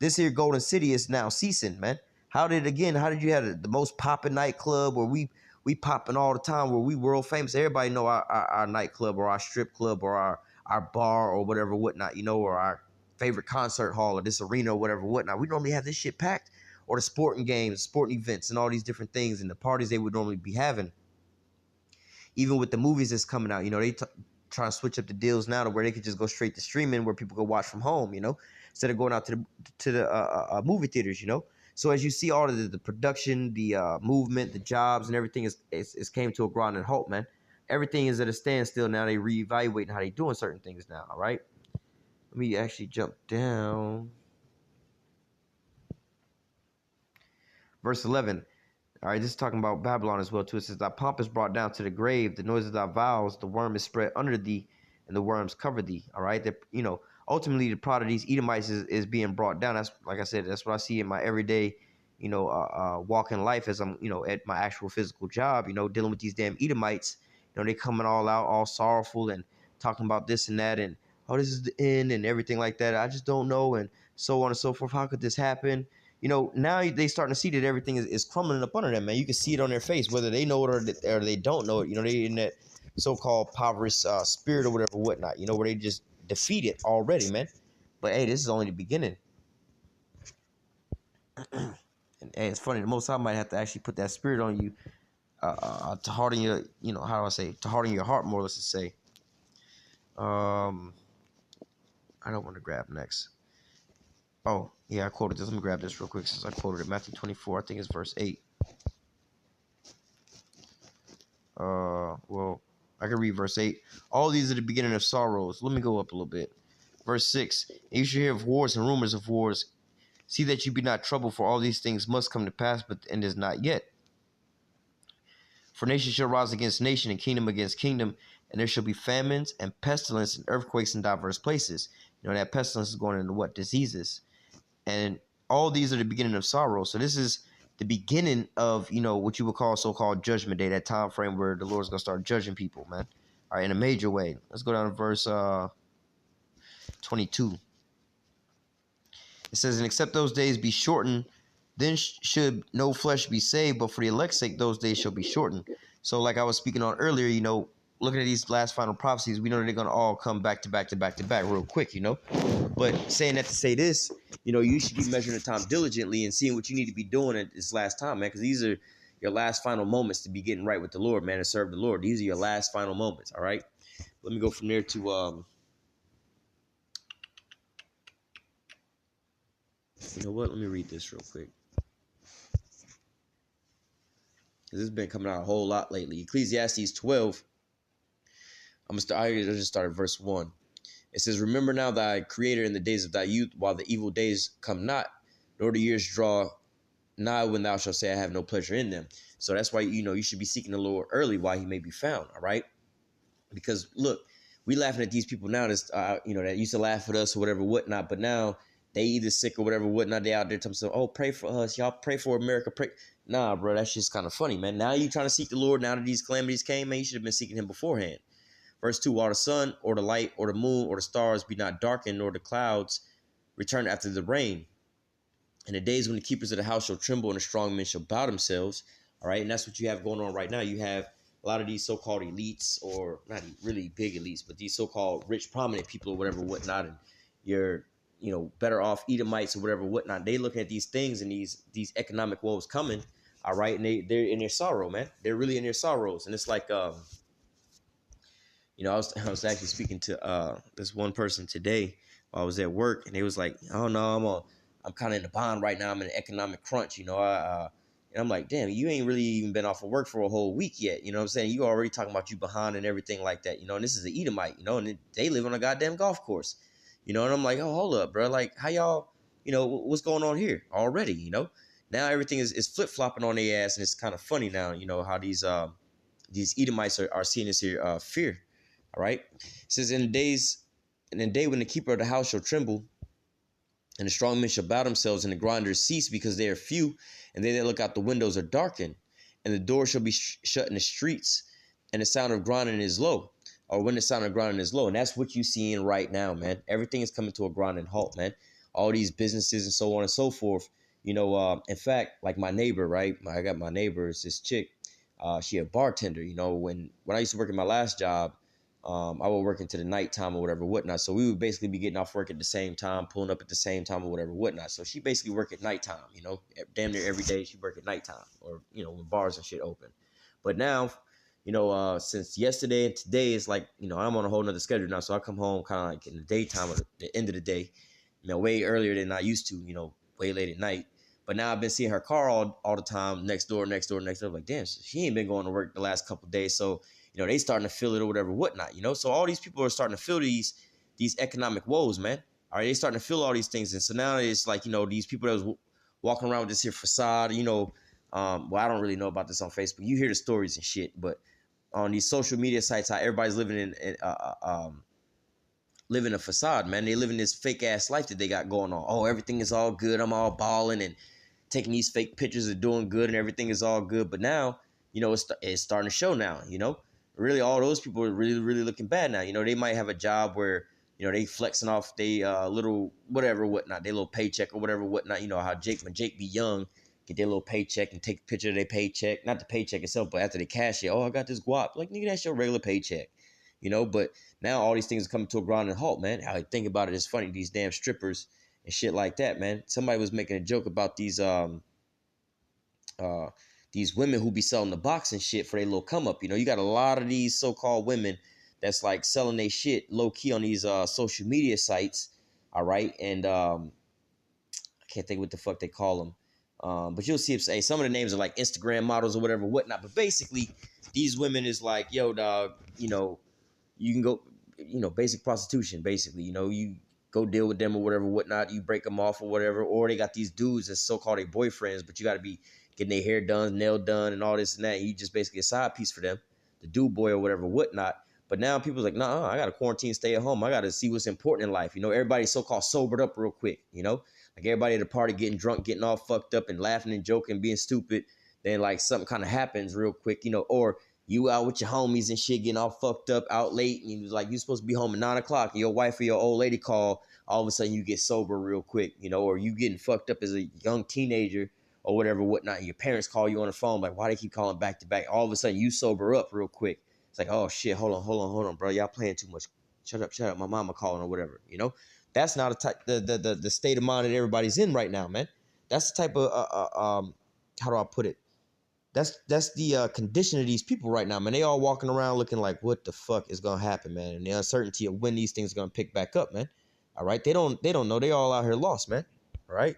this here golden city is now ceasing, man. How did you have the most popping nightclub where we popping all the time, where we world famous? Everybody know our nightclub or our strip club or our bar or whatnot, or our favorite concert hall or this arena or whatnot. We normally have this shit packed, or the sporting games, sporting events, and all these different things and the parties they would normally be having. Even with the movies that's coming out, they trying to switch up the deals now to where they could just go straight to streaming, where people could watch from home, instead of going out to the movie theaters, So as you see, all of the production, the movement, the jobs, and everything is came to a grinding halt, man. Everything is at a standstill now. They reevaluating how they doing certain things now. All right. Let me actually jump down. Verse 11. All right, this is talking about Babylon as well, too. It says, thy pomp is brought down to the grave, the noise of thy vows, the worm is spread under thee, and the worms cover thee. All right, ultimately the pride of these Edomites is being brought down. That's, like I said, that's what I see in my everyday, walking life as I'm, at my actual physical job, dealing with these damn Edomites. They coming all out, all sorrowful and talking about this and that and, oh, this is the end and everything like that. I just don't know, and so on and so forth. How could this happen? Now they starting to see that everything is crumbling up under them, man. You can see it on their face, whether they know it or they don't know it. They in that so-called impoverished spirit or whatever, whatnot, where they just defeated already, man. But hey, this is only the beginning. And hey, it's funny. The Most High might have to actually put that spirit on you to harden your, how do I say, to harden your heart more. Let's just say. I don't want to grab next. Oh yeah, I quoted this. Let me grab this real quick since I quoted it. Matthew 24, I think it's verse 8. Well, I can read verse 8. All these are the beginning of sorrows. Let me go up a little bit. Verse 6. And you shall hear of wars and rumors of wars. See that you be not troubled, for all these things must come to pass, but the end is not yet. For nation shall rise against nation, and kingdom against kingdom, and there shall be famines and pestilence and earthquakes in diverse places. That pestilence is going into what? Diseases. And all these are the beginning of sorrow. So this is the beginning of, what you would call so-called judgment day, that time frame where the Lord's going to start judging people, man. All right, in a major way. Let's go down to verse 22. It says, and except those days be shortened, then should no flesh be saved, but for the elect's sake, those days shall be shortened. So like I was speaking on earlier, looking at these last final prophecies, we know that they're going to all come back to back to back to back real quick, But saying that to say this, you should be measuring the time diligently and seeing what you need to be doing at this last time, man, because these are your last final moments to be getting right with the Lord, man, and serve the Lord. These are your last final moments, all right? Let me go from there to you know what? Let me read this real quick. This has been coming out a whole lot lately. Ecclesiastes 12. I just start at verse 1. It says, remember now thy creator in the days of thy youth, while the evil days come not, nor the years draw nigh when thou shalt say, I have no pleasure in them. So that's why, you should be seeking the Lord early while he may be found. All right. Because look, we laughing at these people now that's, that used to laugh at us or whatever, whatnot. But now they either sick or whatever, whatnot. They out there telling themselves, oh, pray for us. Y'all pray for America. Pray. Nah, bro, that's just kind of funny, man. Now you trying to seek the Lord. Now that these calamities came, man, you should have been seeking him beforehand. Verse 2, while the sun or the light or the moon or the stars be not darkened, nor the clouds return after the rain. And the days when the keepers of the house shall tremble and the strong men shall bow themselves. All right. And that's what you have going on right now. You have a lot of these so-called elites, or not really big elites, but these so-called rich, prominent people or whatever, whatnot. And you're, better off Edomites or whatever, whatnot. They looking at these things and these economic woes coming. All right. And they're in their sorrow, man. They're really in their sorrows. And it's like, I was actually speaking to this one person today while I was at work, and they was like, I don't know, I'm kind of in the bond right now. I'm in an economic crunch, and I'm like, damn, you ain't really even been off of work for a whole week yet. You know what I'm saying? You already talking about you behind and everything like that, and this is an Edomite, and they live on a goddamn golf course, and I'm like, oh, hold up, bro. Like, how y'all, what's going on here already, Now everything is flip-flopping on their ass, and it's kind of funny now, how these Edomites are seeing this here fear. All right. It says, in the day when the keeper of the house shall tremble, and the strong men shall bow themselves, and the grinders cease because they are few, and they that look out the windows are darkened, and the door shall be shut in the streets, and the sound of grinding is low, or when the sound of grinding is low. And that's what you're seeing right now, man. Everything is coming to a grinding halt, man. All these businesses and so on and so forth. In fact, like my neighbor, right? I got my neighbor, it's this chick. She a bartender. When I used to work at my last job, I would work into the nighttime or whatever, whatnot. So we would basically be getting off work at the same time, pulling up at the same time or whatever, whatnot. So she basically work at nighttime, damn near every day she work at nighttime, or, when bars and shit open. But now, since yesterday and today, it's like, I'm on a whole nother schedule now. So I come home kind of like in the daytime or the end of the day, way earlier than I used to, way late at night. But now I've been seeing her car all the time, next door. Like, damn, she ain't been going to work the last couple of days. So, they starting to feel it or whatever, whatnot, So all these people are starting to feel these economic woes, man. All right, they starting to feel all these things. And so now it's like, these people that was walking around with this here facade, well, I don't really know about this on Facebook. You hear the stories and shit, but on these social media sites, how everybody's living living a facade, man. They living this fake ass life that they got going on. Oh, everything is all good. I'm all balling and taking these fake pictures of doing good and everything is all good. But now, it's starting to show now, really all those people are really, really looking bad now. They might have a job where, they flexing off they little whatever, whatnot, their little paycheck or whatever, whatnot. How when Jake be young, get their little paycheck and take a picture of their paycheck, not the paycheck itself, but after they cash it, oh, I got this guap. Like, nigga, that's your regular paycheck, but now all these things are coming to a grinding halt, man. How I think about it is funny, these damn strippers and shit like that, man. Somebody was making a joke about these women who be selling the box and shit for their little come up. You got a lot of these so-called women that's like selling their shit low key on these social media sites. All right. And I can't think what the fuck they call them. But you'll see some of the names are like Instagram models or whatever, whatnot. But basically, these women is like, yo, dog, you can go, basic prostitution, basically. You go deal with them or whatever, whatnot. You break them off or whatever. Or they got these dudes that's so-called their boyfriends, but you got to be getting their hair done, nail done, and all this and that. And you just basically a side piece for them, the dude boy or whatever, whatnot. But now people's like, nah, I got to quarantine, stay at home. I got to see what's important in life. Everybody's so-called sobered up real quick, like everybody at the party getting drunk, getting all fucked up and laughing and joking, being stupid. Then like something kind of happens real quick, or you out with your homies and shit, getting all fucked up out late. And you was like, you supposed to be home at 9 o'clock. And your wife or your old lady call. All of a sudden you get sober real quick, or you getting fucked up as a young teenager or whatever, whatnot. And your parents call you on the phone, like, why they keep calling back to back? All of a sudden you sober up real quick. It's like, oh shit, hold on, bro. Y'all playing too much. Shut up. My mama calling or whatever, That's not the state of mind that everybody's in right now, man. That's the type of how do I put it? That's the condition of these people right now, man. They all walking around looking like, what the fuck is gonna happen, man? And the uncertainty of when these things are gonna pick back up, man. All right, they don't know. They all out here lost, man. All right.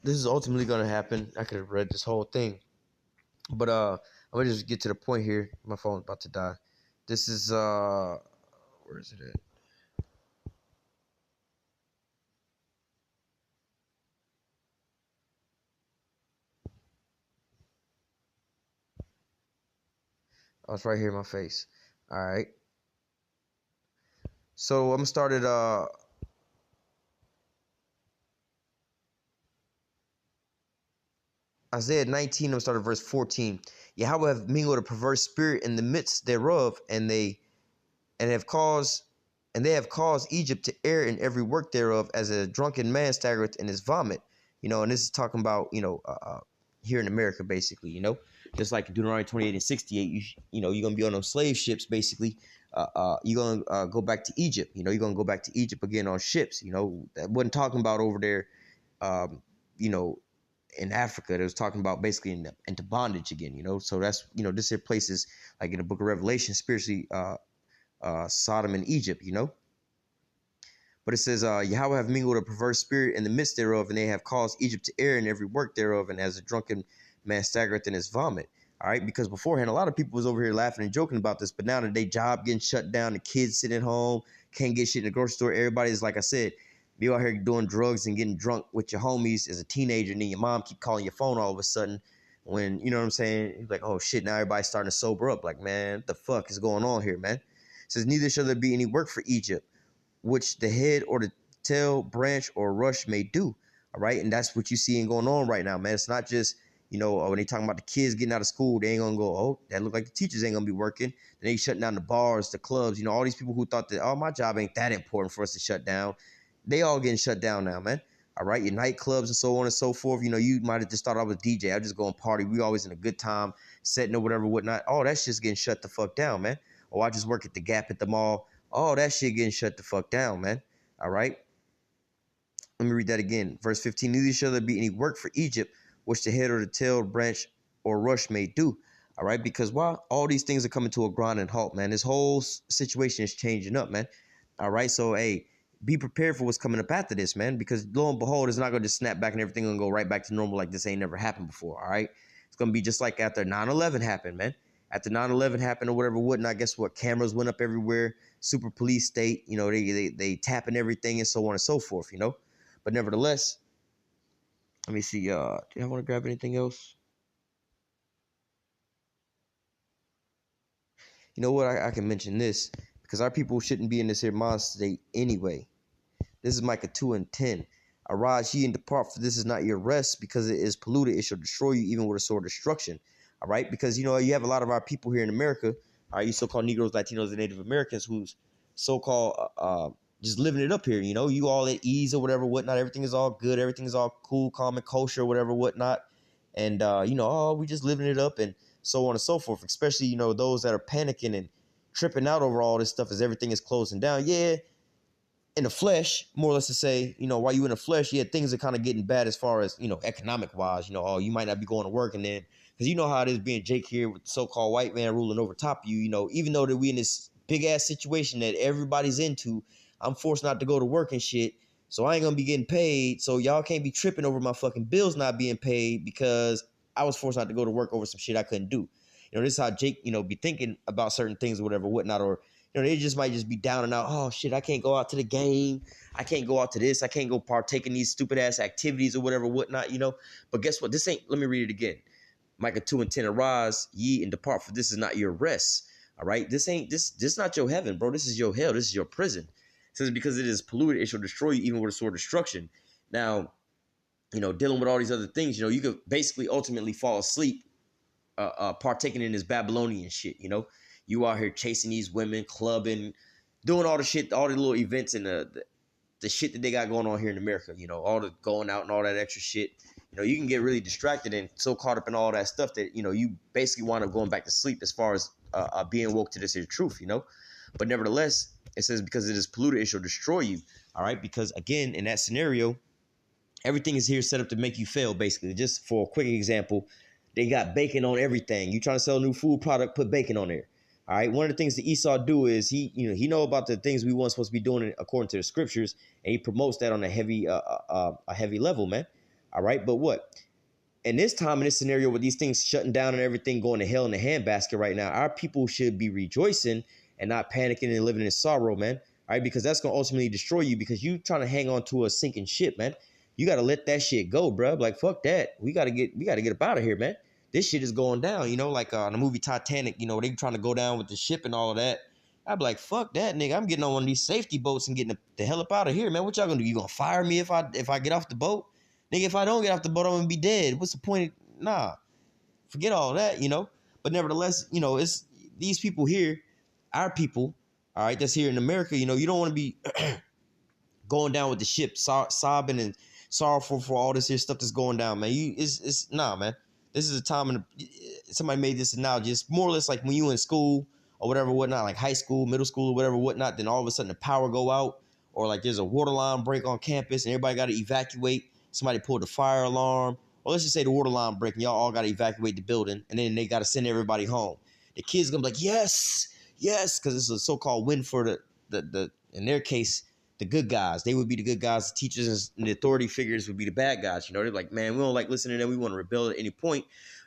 This is ultimately gonna happen. I could have read this whole thing, but I'm gonna just get to the point here. My phone's about to die. This is where is it at? Oh, it's right here in my face. All right. So I'm gonna start at Isaiah 19. I'm gonna start at verse 14. Yahweh have mingled a perverse spirit in the midst thereof, and they have caused Egypt to err in every work thereof, as a drunken man staggereth in his vomit. And this is talking about here in America, basically. Just like Deuteronomy 28 and 68. You're gonna be on those slave ships, basically. You're gonna go back to Egypt. You're gonna go back to Egypt again on ships. That wasn't talking about over there. In Africa, that was talking about basically into bondage again. So that's this here places like in the Book of Revelation, spiritually. Sodom and Egypt, But it says, Yahweh have mingled a perverse spirit in the midst thereof, and they have caused Egypt to err in every work thereof, and as a drunken man staggereth in his vomit. All right, because beforehand, a lot of people was over here laughing and joking about this, but now that they job getting shut down, the kids sitting at home, can't get shit in the grocery store, everybody's, like I said, be out here doing drugs and getting drunk with your homies as a teenager, and then your mom keep calling your phone all of a sudden when, you know what I'm saying, like, oh shit, now everybody's starting to sober up, like, man, what the fuck is going on here, man? It says, neither shall there be any work for Egypt, which the head or the tail, branch, or rush may do. All right. And that's what you seeing going on right now, man. It's not just, when they talking about the kids getting out of school, they ain't gonna go, oh, that look like the teachers ain't gonna be working. Then they shutting down the bars, the clubs, all these people who thought that, oh, my job ain't that important for us to shut down. They all getting shut down now, man. All right. Your nightclubs and so on and so forth. You might have just thought I was DJ. I just go and party. We always in a good time, setting or whatever, whatnot. Oh, that's just getting shut the fuck down, man. Oh, I just work at the Gap at the mall. Oh, that shit getting shut the fuck down, man. All right. Let me read that again. Verse 15. Neither shall there be any work for Egypt, which the head or the tail, branch, or rush may do. All right. Because why? All these things are coming to a grinding halt, man. This whole situation is changing up, man. All right. So, hey, be prepared for what's coming up after this, man. Because lo and behold, it's not going to just snap back and everything going to go right back to normal like this ain't never happened before. All right. It's going to be just like after 9/11 happened, man. After 9/11 happened or whatever, whatnot, guess what? Cameras went up everywhere. Super police state, they tapping everything and so on and so forth, But nevertheless, let me see. Do I want to grab anything else? You know what? I can mention this because our people shouldn't be in this here mind state anyway. This is Micah 2:10. Arise ye and depart, for this is not your rest, because it is polluted. It shall destroy you, even with a sword of destruction. All right, because you have a lot of our people here in America, all right, you so-called Negroes, Latinos, and Native Americans, who's so-called just living it up here. You all at ease or whatever, whatnot. Everything is all good. Everything is all cool, calm, and kosher, whatever, whatnot. And oh, we just living it up, and so on and so forth. Especially those that are panicking and tripping out over all this stuff as everything is closing down. Yeah, in the flesh, more or less to say, while you in the flesh, yeah, things are kind of getting bad as far as, economic wise, oh, you might not be going to work. And then, because you know how it is being Jake here with the so-called white man ruling over top of you, even though that we in this big ass situation that everybody's into, I'm forced not to go to work and shit. So I ain't going to be getting paid. So y'all can't be tripping over my fucking bills not being paid because I was forced not to go to work over some shit I couldn't do. This is how Jake, be thinking about certain things or whatever, whatnot, or they just might just be down and out. Oh shit, I can't go out to the game. I can't go out to this. I can't go partake in these stupid ass activities or whatever, whatnot, But guess what? This ain't, let me read it again. Micah 2:10, arise ye and depart, for this is not your rest. All right. This is not your heaven, bro. This is your hell. This is your prison. It says, because it is polluted, it shall destroy you, even with a sword of destruction. Now, dealing with all these other things, you could basically ultimately fall asleep partaking in this Babylonian shit, You out here chasing these women, clubbing, doing all the shit, all the little events and the shit that they got going on here in America, all the going out and all that extra shit. You can get really distracted and so caught up in all that stuff that, you basically wind up going back to sleep as far as being woke to this here truth, But nevertheless, it says, because it is polluted, it shall destroy you. All right. Because again, in that scenario, everything is here set up to make you fail, basically. Just for a quick example, they got bacon on everything. You trying to sell a new food product, put bacon on there. All right. One of the things that Esau do is he know about the things we weren't supposed to be doing according to the scriptures, and he promotes that on a heavy level, man. All right. But what? In this time, in this scenario, with these things shutting down and everything going to hell in the handbasket right now, our people should be rejoicing and not panicking and living in sorrow, man. All right. Because that's going to ultimately destroy you, because you trying to hang on to a sinking ship, man. You got to let that shit go, bro. Like, fuck that. We got to get up out of here, man. This shit is going down, like in the movie Titanic, they trying to go down with the ship and all of that. I'd be like, fuck that, nigga. I'm getting on one of these safety boats and getting the hell up out of here, man. What y'all gonna do? You gonna fire me if I get off the boat? Nigga, if I don't get off the boat, I'm gonna be dead. What's the point? Nah. Forget all that, But nevertheless, it's these people here, our people, all right, that's here in America, you don't want to be going down with the ship, sobbing and sorrowful for all this here stuff that's going down, man. It's nah, man. This is a time, and somebody made this analogy. It's more or less like when you in school or whatever, whatnot, like high school, middle school, or whatever, whatnot. Then all of a sudden the power go out, or like there's a water line break on campus and everybody got to evacuate. Somebody pulled the fire alarm, or let's just say the water line break, and y'all all got to evacuate the building, and then they got to send everybody home. The kids gonna be like, yes, because it's a so-called win for the in their case, the good guys. They would be the good guys. The teachers and the authority figures would be the bad guys. They're like, man, we don't like listening to them. We want to rebel at any point.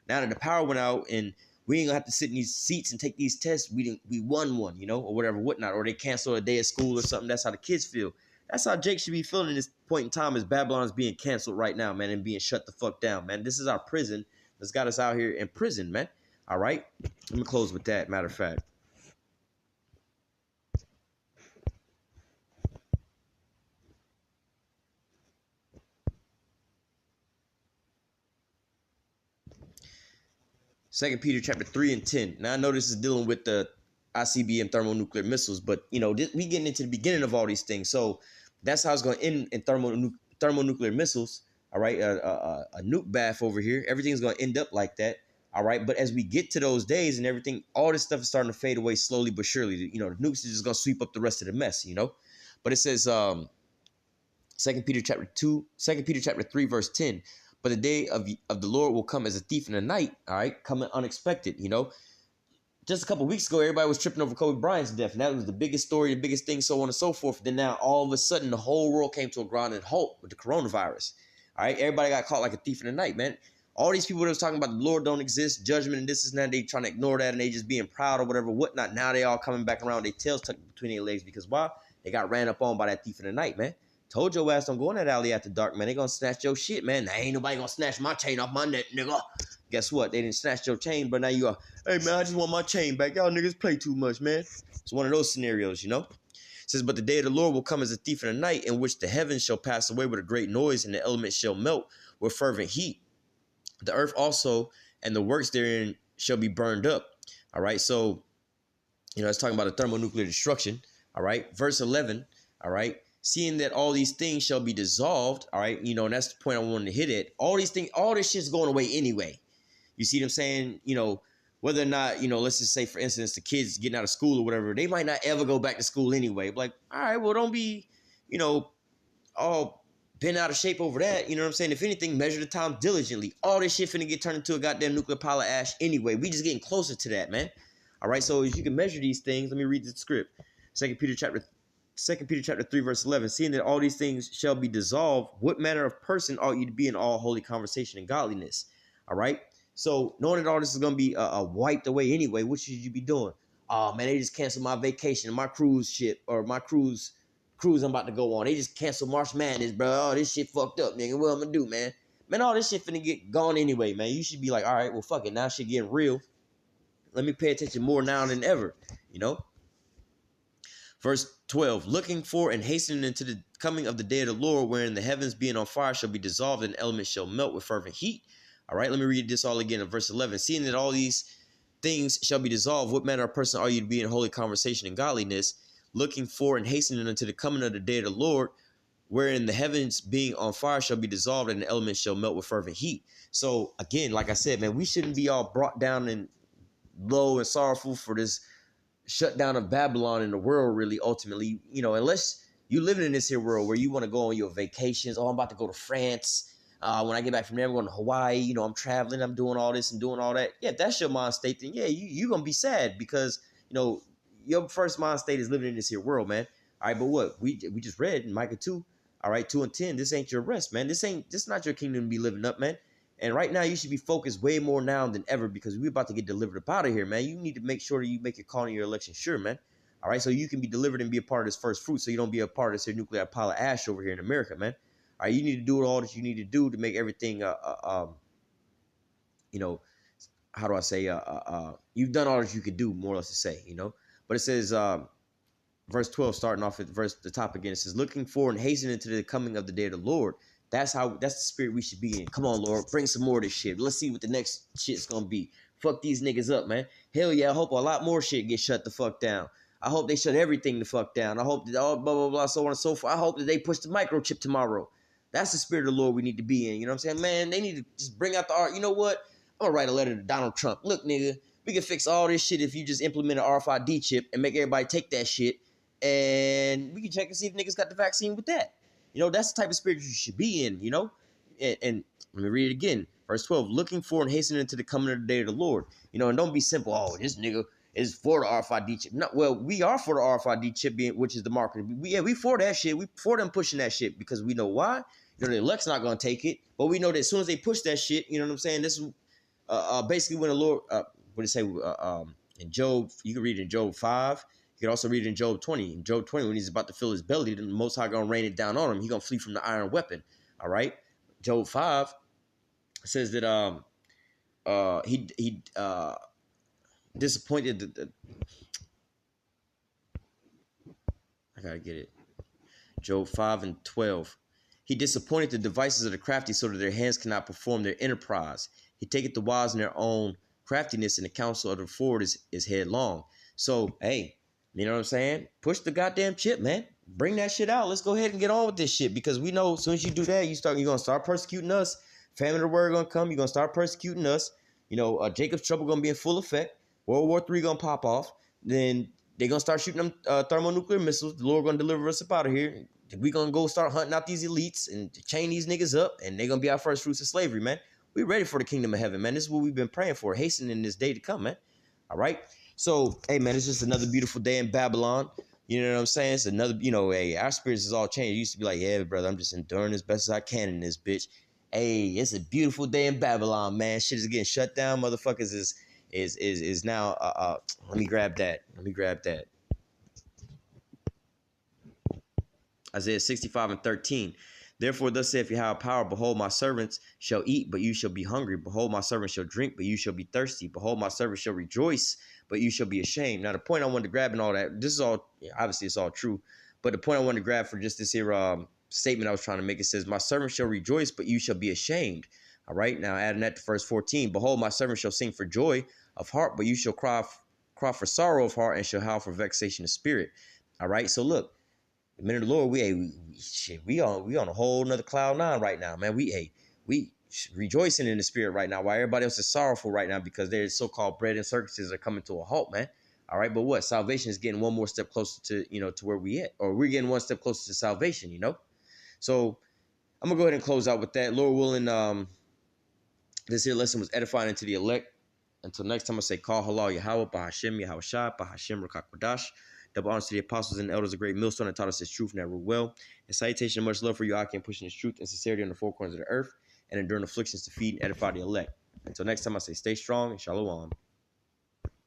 Now that the power went out and we ain't gonna have to sit in these seats and take these tests, we won one, or whatever, whatnot. Or they cancel a day of school or something. That's how the kids feel. That's how Jake should be feeling at this point in time, as Babylon is being canceled right now, man, and being shut the fuck down, man. This is our prison that's got us out here in prison, man. All right? Let me close with that, matter of fact. Second Peter chapter 3 and 10. Now I know this is dealing with the ICBM thermonuclear missiles, but we getting into the beginning of all these things. So that's how it's going to end in thermonuclear missiles. All right, a nuke bath over here. Everything's going to end up like that. All right, but as we get to those days and everything, all this stuff is starting to fade away slowly but surely. The nukes is just going to sweep up the rest of the mess. But it says 2 Peter chapter 3 verse 10. But the day of the Lord will come as a thief in the night, all right, coming unexpected, Just a couple of weeks ago, everybody was tripping over Kobe Bryant's death, and that was the biggest story, the biggest thing, so on and so forth. Then now, all of a sudden, the whole world came to a grinding halt with the coronavirus, all right? Everybody got caught like a thief in the night, man. All these people that was talking about the Lord don't exist, judgment and this and that, they trying to ignore that, and they just being proud or whatever, whatnot. Now they all coming back around, their tails tucked between their legs, because why? They got ran up on by that thief in the night, man. Told your ass don't go in that alley after dark, man. They gonna snatch your shit, man. Now, ain't nobody gonna snatch my chain off my neck, nigga. Guess what? They didn't snatch your chain, but now you are, hey, man, I just want my chain back. Y'all niggas play too much, man. It's one of those scenarios, you know? It says, but the day of the Lord will come as a thief in the night, in which the heavens shall pass away with a great noise, and the elements shall melt with fervent heat. The earth also and the works therein shall be burned up. All right, so, it's talking about a thermonuclear destruction. All right, verse 11. All right, seeing that all these things shall be dissolved. All right, and that's the point I wanted to hit at. All these things, all this shit's going away anyway. You see what I'm saying? Whether or not, let's just say, for instance, the kids getting out of school or whatever, they might not ever go back to school anyway. Like, all right, well, don't be, all been out of shape over that. You know what I'm saying? If anything, measure the time diligently. All this shit finna get turned into a goddamn nuclear pile of ash anyway. We just getting closer to that, man. All right, so as you can measure these things, let me read the script. 2 Peter chapter 3, verse 11. Seeing that all these things shall be dissolved, what manner of person ought you to be in all holy conversation and godliness? All right. So knowing that all this is going to be wiped away anyway, what should you be doing? Oh, man, they just canceled my vacation, my cruise ship, or my cruise I'm about to go on. They just canceled March Madness, bro. Oh, this shit fucked up, nigga. What I'm going to do, man? Man, all this shit finna get gone anyway, man. You should be like, all right, well, fuck it. Now shit getting real. Let me pay attention more now than ever, Verse 12, looking for and hastening into the coming of the day of the Lord, wherein the heavens being on fire shall be dissolved and elements shall melt with fervent heat. All right, let me read this all again in verse 11. Seeing that all these things shall be dissolved, what manner of person are you to be in holy conversation and godliness, looking for and hastening unto the coming of the day of the Lord, wherein the heavens being on fire shall be dissolved and the elements shall melt with fervent heat. So again, like I said, man, we shouldn't be all brought down and low and sorrowful for this shutdown of Babylon in the world, really, ultimately, unless you living in this here world where you want to go on your vacations. Oh, I'm about to go to France. When I get back from there, I'm going to Hawaii. I'm traveling. I'm doing all this and doing all that. Yeah, if that's your mind state, then yeah, you're going to be sad because, your first mind state is living in this here world, man. All right, but what? We just read in Micah 2, all right, 2 and 10, this ain't your rest, man. This not your kingdom to be living up, man. And right now, you should be focused way more now than ever because we're about to get delivered up out of here, man. You need to make sure that you make your calling, your election sure, man. All right, so you can be delivered and be a part of this first fruit so you don't be a part of this here nuclear pile of ash over here in America, man. All right, you need to do all that you need to do to make everything, how do I say, you've done all that you could do, more or less to say, But it says, verse 12, starting off at the top again, it says, looking for and hastening to the coming of the day of the Lord. That's the spirit we should be in. Come on, Lord, bring some more of this shit. Let's see what the next shit's gonna be. Fuck these niggas up, man. Hell yeah, I hope a lot more shit gets shut the fuck down. I hope they shut everything the fuck down. I hope that all blah, blah, blah, so on and so forth. I hope that they push the microchip tomorrow. That's the spirit of the Lord we need to be in. You know what I'm saying? Man, they need to just bring out the art. You know what? I'm gonna write a letter to Donald Trump. Look, nigga, we can fix all this shit if you just implement an RFID chip and make everybody take that shit. And we can check and see if niggas got the vaccine with that. That's the type of spirit you should be in, And let me read it again. Verse 12, looking for and hastening to the coming of the day of the Lord. And don't be simple. Oh, this nigga is for the RFID chip. No, well, we are for the RFID chip, which is the market. We for that shit. We for them pushing that shit because we know why. The elect's not going to take it. But we know that as soon as they push that shit, you know what I'm saying? This is basically when the Lord, what did it say? In Job, you can read it in Job 5. You can also read it in Job 20. In Job 20, when he's about to fill his belly, then the Most High going to rain it down on him. He's going to flee from the iron weapon. All right? Job 5 says that he disappointed I got to get it. Job 5 and 12. He disappointed the devices of the crafty so that their hands cannot perform their enterprise. He taketh the wise in their own craftiness, and the counsel of the forward is headlong. So, hey, you know what I'm saying? Push the goddamn chip, man. Bring that shit out. Let's go ahead and get on with this shit because we know as soon as you do that, you're going to start persecuting us. Famine of the word going to come. You're going to start persecuting us. Jacob's trouble going to be in full effect. World War III going to pop off. Then they're going to start shooting them thermonuclear missiles. The Lord going to deliver us up out of here. We're going to go start hunting out these elites and chain these niggas up, and they're going to be our first fruits of slavery, man. We're ready for the kingdom of heaven, man. This is what we've been praying for, hastening this day to come, man. All right? So, hey, man, it's just another beautiful day in Babylon. You know what I'm saying? It's another, hey, our spirits is all changed. It used to be like, yeah, brother, I'm just enduring as best as I can in this bitch. Hey, it's a beautiful day in Babylon, man. Shit is getting shut down. Motherfuckers is now, let me grab that. Isaiah 65:13. Therefore, thus saith Yahweh power, behold, my servants shall eat, but you shall be hungry. Behold, my servants shall drink, but you shall be thirsty. Behold, my servants shall rejoice, but you shall be ashamed. Now, the point I wanted to grab and all that, this is all, obviously it's all true, but the point I wanted to grab for just this here statement I was trying to make, it says, my servants shall rejoice, but you shall be ashamed. All right, now adding that to verse 14. Behold, my servants shall sing for joy of heart, but you shall cry for sorrow of heart and shall howl for vexation of spirit. All right, so look, the minute of the Lord, we on a whole nother cloud nine right now, man. We rejoicing in the spirit right now, while everybody else is sorrowful right now because their so-called bread and circuses are coming to a halt, man. All right, but what? Salvation is getting one more step closer to, to where we at, or we're getting one step closer to salvation, So I'm gonna go ahead and close out with that. Lord willing, this here lesson was edifying into the elect. Until next time, I say, call halal Yahawah, Bahashem, YAHAWASHI, Bahashem, Rakakwadash. Double honors to the apostles and the elders of great millstone that taught us his truth and that rule well. And salutation and much love for you, Aki, and pushing his truth and sincerity on the four corners of the earth and enduring afflictions to feed and edify the elect. Until next time, I say, stay strong and shalom.